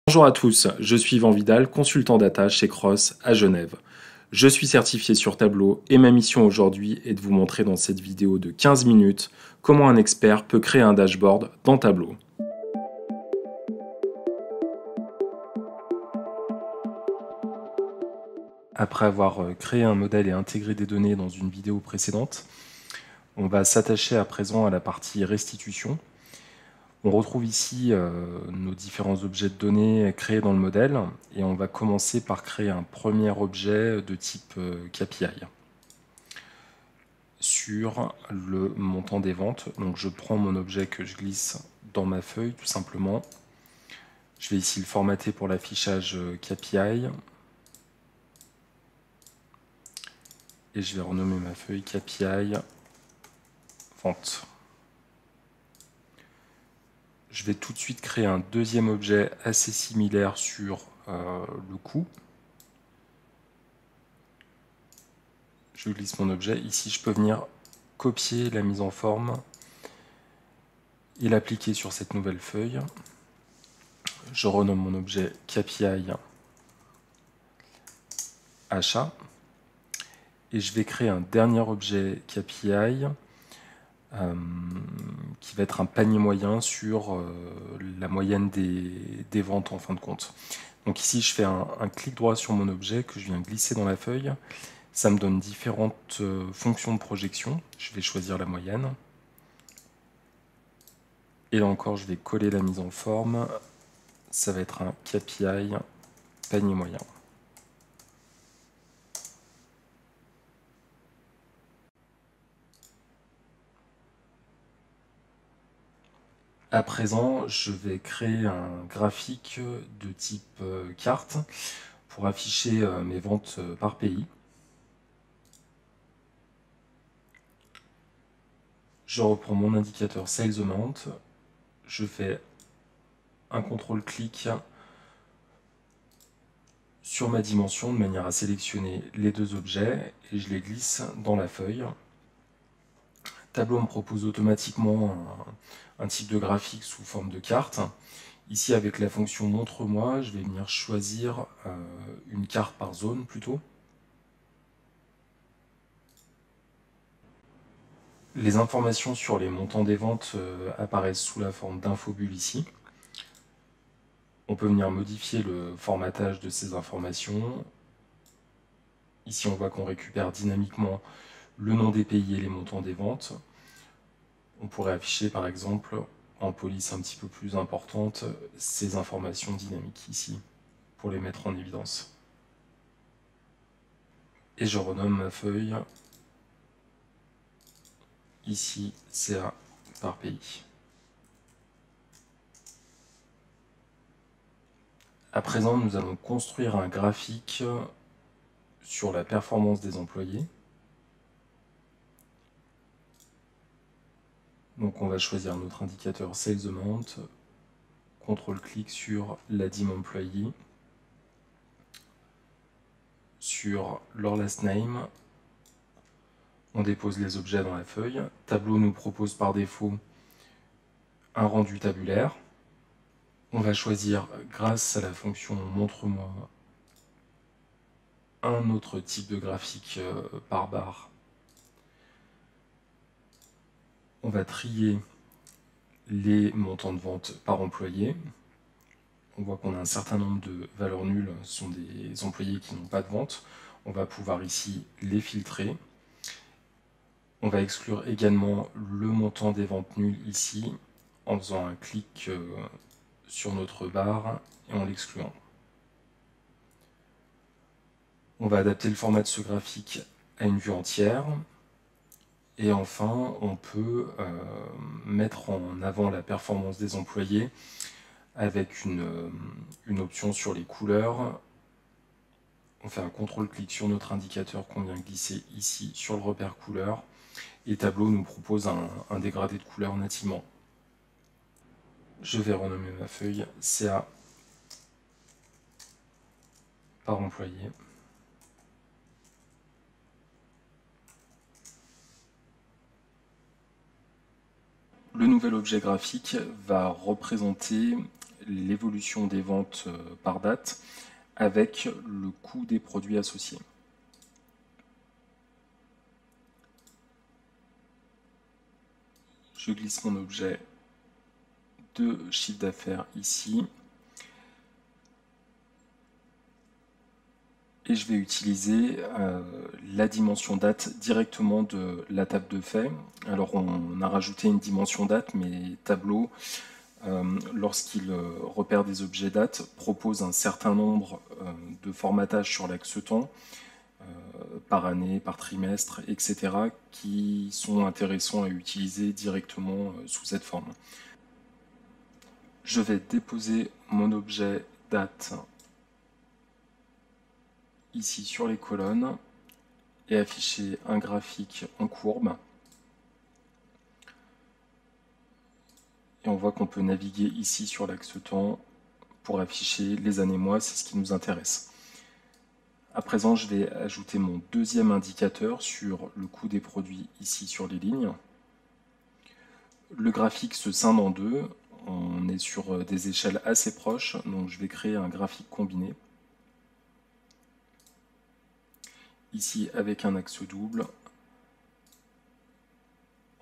Bonjour à tous, je suis Yvan Vidal, consultant data chez Cross à Genève. Je suis certifié sur Tableau et ma mission aujourd'hui est de vous montrer dans cette vidéo de 15 minutes comment un expert peut créer un dashboard dans Tableau. Après avoir créé un modèle et intégré des données dans une vidéo précédente, on va s'attacher à présent à la partie restitution. On retrouve ici nos différents objets de données créés dans le modèle et on va commencer par créer un premier objet de type KPI sur le montant des ventes. Donc je prends mon objet que je glisse dans ma feuille tout simplement. Je vais ici le formater pour l'affichage KPI et je vais renommer ma feuille KPI vente. Je vais tout de suite créer un deuxième objet assez similaire sur le coût. Je glisse mon objet. Ici, je peux venir copier la mise en forme et l'appliquer sur cette nouvelle feuille. Je renomme mon objet KPI achat. Et je vais créer un dernier objet KPI qui va être un panier moyen sur la moyenne des ventes en fin de compte. Donc ici, je fais un clic droit sur mon objet que je viens glisser dans la feuille. Ça me donne différentes fonctions de projection. Je vais choisir la moyenne. Et là encore, je vais coller la mise en forme. Ça va être un KPI panier moyen. À présent, je vais créer un graphique de type carte pour afficher mes ventes par pays. Je reprends mon indicateur Sales Amount. Je fais un contrôle-clic sur ma dimension de manière à sélectionner les deux objets et je les glisse dans la feuille. Tableau me propose automatiquement un type de graphique sous forme de carte. Ici, avec la fonction montre-moi, je vais venir choisir une carte par zone plutôt. Les informations sur les montants des ventes apparaissent sous la forme d'infobulles ici. On peut venir modifier le formatage de ces informations. Ici, on voit qu'on récupère dynamiquement le nom des pays et les montants des ventes. On pourrait afficher par exemple en police un petit peu plus importante ces informations dynamiques ici pour les mettre en évidence. Et je renomme ma feuille ici CA par pays. À présent, nous allons construire un graphique sur la performance des employés. Donc on va choisir notre indicateur Sales Amount, contrôle-clic sur la DIM Employee, sur leur last name, on dépose les objets dans la feuille. Tableau nous propose par défaut un rendu tabulaire. On va choisir, grâce à la fonction montre-moi, un autre type de graphique par barre. On va trier les montants de vente par employé. On voit qu'on a un certain nombre de valeurs nulles, ce sont des employés qui n'ont pas de vente. On va pouvoir ici les filtrer. On va exclure également le montant des ventes nulles ici, en faisant un clic sur notre barre et en l'excluant. On va adapter le format de ce graphique à une vue entière. Et enfin, on peut mettre en avant la performance des employés avec une option sur les couleurs. On fait un contrôle-clic sur notre indicateur qu'on vient glisser ici sur le repère couleur. Et Tableau nous propose un dégradé de couleur nativement. Je vais renommer ma feuille CA par employé. Le nouvel objet graphique va représenter l'évolution des ventes par date avec le coût des produits associés. Je glisse mon objet de chiffre d'affaires ici. Et je vais utiliser la dimension date directement de la table de fait. Alors on a rajouté une dimension date, mais Tableau, lorsqu'il repère des objets date, propose un certain nombre de formatages sur l'axe temps, par année, par trimestre, etc., qui sont intéressants à utiliser directement sous cette forme. Je vais déposer mon objet date ici sur les colonnes et afficher un graphique en courbe. Et on voit qu'on peut naviguer ici sur l'axe temps pour afficher les années-mois, c'est ce qui nous intéresse. À présent, je vais ajouter mon deuxième indicateur sur le coût des produits ici sur les lignes. Le graphique se scinde en deux, on est sur des échelles assez proches, donc je vais créer un graphique combiné. Ici avec un axe double,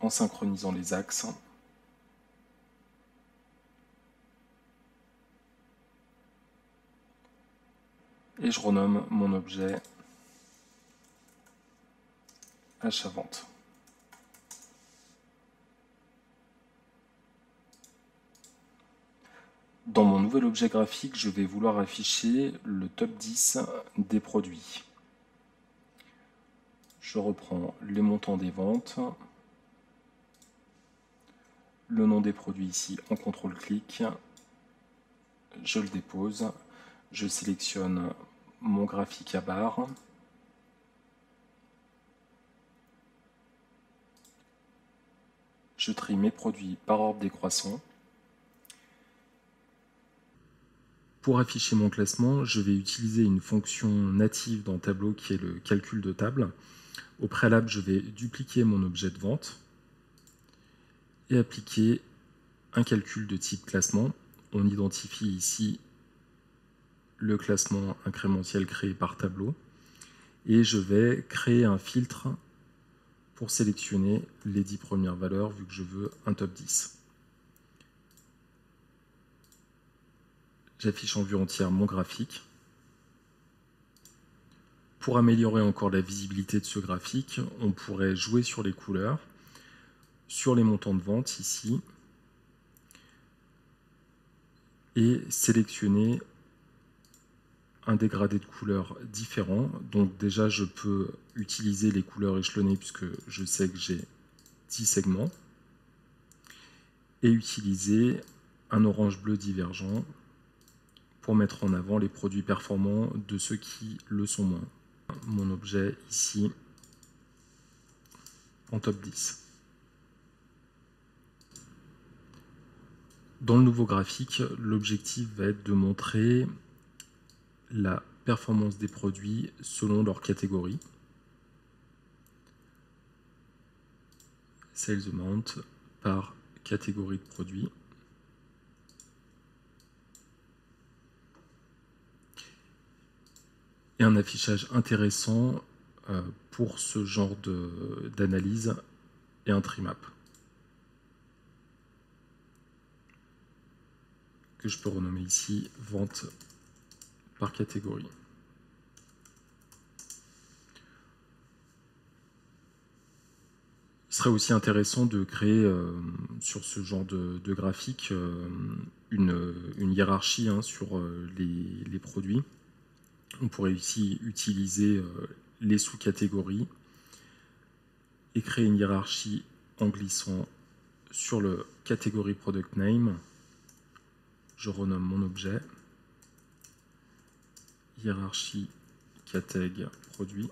en synchronisant les axes. Et je renomme mon objet achat-vente. Dans mon nouvel objet graphique, je vais vouloir afficher le top 10 des produits. Je reprends les montants des ventes, le nom des produits ici en contrôle-clic, je le dépose, je sélectionne mon graphique à barre, je trie mes produits par ordre décroissant. Pour afficher mon classement, je vais utiliser une fonction native dans Tableau qui est le calcul de table. Au préalable, je vais dupliquer mon objet de vente et appliquer un calcul de type classement. On identifie ici le classement incrémentiel créé par Tableau et je vais créer un filtre pour sélectionner les 10 premières valeurs vu que je veux un top 10. J'affiche en vue entière mon graphique. Pour améliorer encore la visibilité de ce graphique, on pourrait jouer sur les couleurs, sur les montants de vente ici, et sélectionner un dégradé de couleurs différent. Donc déjà, je peux utiliser les couleurs échelonnées puisque je sais que j'ai 10 segments, et utiliser un orange-bleu divergent pour mettre en avant les produits performants de ceux qui le sont moins. Mon objet ici en top 10. Dans le nouveau graphique, l'objectif va être de montrer la performance des produits selon leur catégorie. Sales amount par catégorie de produits. Et un affichage intéressant pour ce genre d'analyse et un trimap que je peux renommer ici vente par catégorie. Il serait aussi intéressant de créer sur ce genre de graphique une hiérarchie sur les produits. On pourrait ici utiliser les sous-catégories et créer une hiérarchie en glissant sur le catégorie product name. Je renomme mon objet. Hiérarchie catég produit.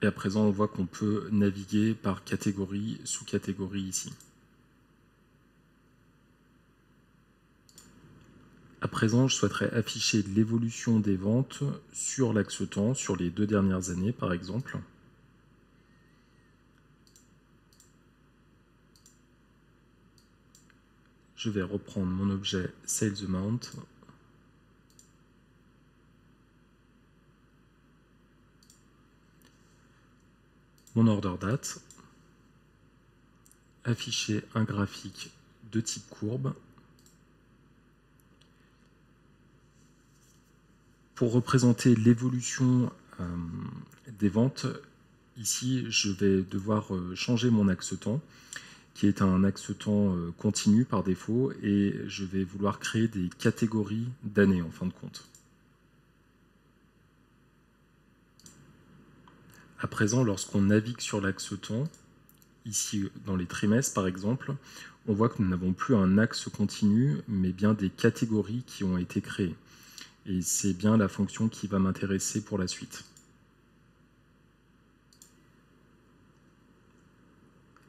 Et à présent, on voit qu'on peut naviguer par catégorie, sous-catégorie ici. À présent, je souhaiterais afficher l'évolution des ventes sur l'axe temps, sur les 2 dernières années par exemple. Je vais reprendre mon objet Sales Amount. Mon order date. Afficher un graphique de type courbe. Pour représenter l'évolution des ventes, ici je vais devoir changer mon axe temps, qui est un axe temps continu par défaut, et je vais vouloir créer des catégories d'années en fin de compte. À présent, lorsqu'on navigue sur l'axe temps, ici dans les trimestres par exemple, on voit que nous n'avons plus un axe continu, mais bien des catégories qui ont été créées. Et c'est bien la fonction qui va m'intéresser pour la suite.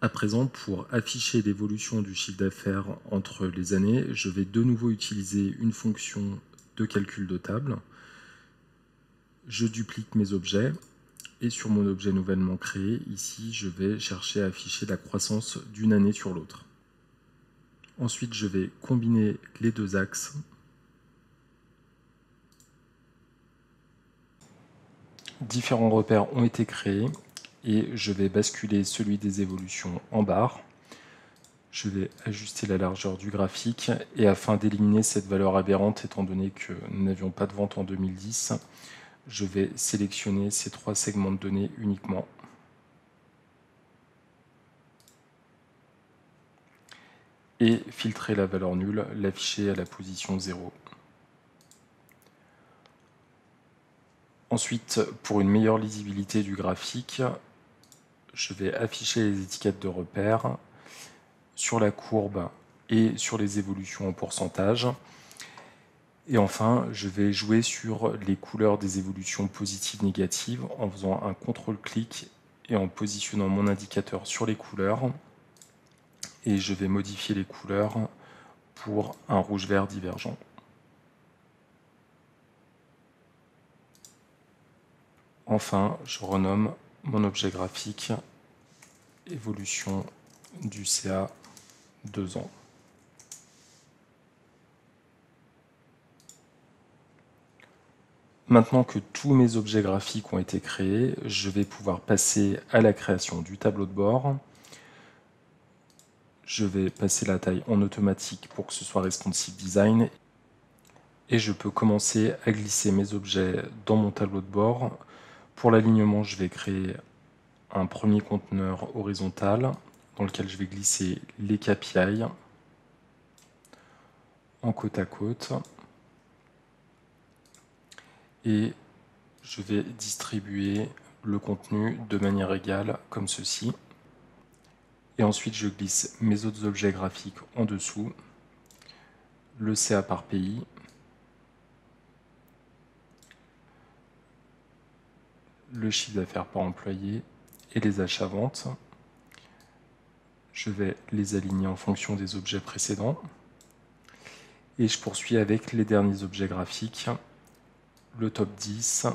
À présent, pour afficher l'évolution du chiffre d'affaires entre les années, je vais de nouveau utiliser une fonction de calcul de table. Je duplique mes objets et sur mon objet nouvellement créé, ici, je vais chercher à afficher la croissance d'une année sur l'autre. Ensuite, je vais combiner les deux axes. Différents repères ont été créés et je vais basculer celui des évolutions en barre. Je vais ajuster la largeur du graphique et afin d'éliminer cette valeur aberrante, étant donné que nous n'avions pas de vente en 2010, je vais sélectionner ces 3 segments de données uniquement. Et filtrer la valeur nulle, l'afficher à la position 0. Ensuite, pour une meilleure lisibilité du graphique, je vais afficher les étiquettes de repères sur la courbe et sur les évolutions en pourcentage. Et enfin, je vais jouer sur les couleurs des évolutions positives-négatives en faisant un contrôle-clic et en positionnant mon indicateur sur les couleurs. Et je vais modifier les couleurs pour un rouge-vert divergent. Enfin, je renomme mon objet graphique évolution du CA 2 ans. Maintenant que tous mes objets graphiques ont été créés, je vais pouvoir passer à la création du tableau de bord. Je vais passer la taille en automatique pour que ce soit responsive design. Et je peux commencer à glisser mes objets dans mon tableau de bord. Pour l'alignement, je vais créer un premier conteneur horizontal dans lequel je vais glisser les KPI en côte à côte. Et je vais distribuer le contenu de manière égale comme ceci. Et ensuite, je glisse mes autres objets graphiques en dessous, le CA par pays, le chiffre d'affaires par employé et les achats-ventes. Je vais les aligner en fonction des objets précédents. Et je poursuis avec les derniers objets graphiques, le top 10,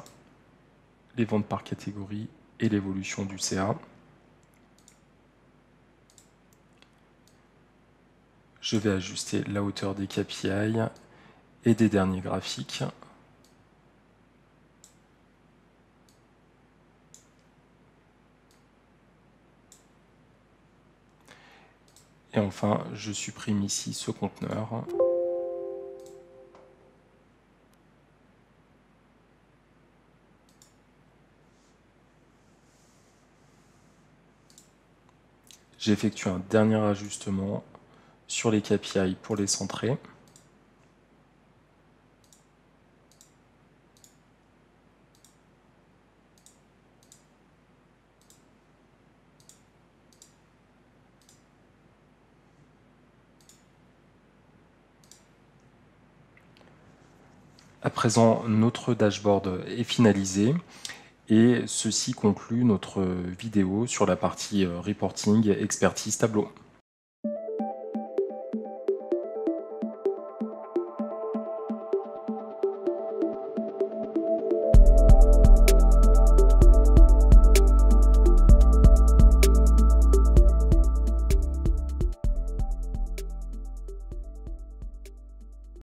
les ventes par catégorie et l'évolution du CA. Je vais ajuster la hauteur des KPI et des derniers graphiques. Et enfin, je supprime ici ce conteneur. J'effectue un dernier ajustement sur les KPI pour les centrer. À présent, notre dashboard est finalisé et ceci conclut notre vidéo sur la partie reporting, expertise, tableau.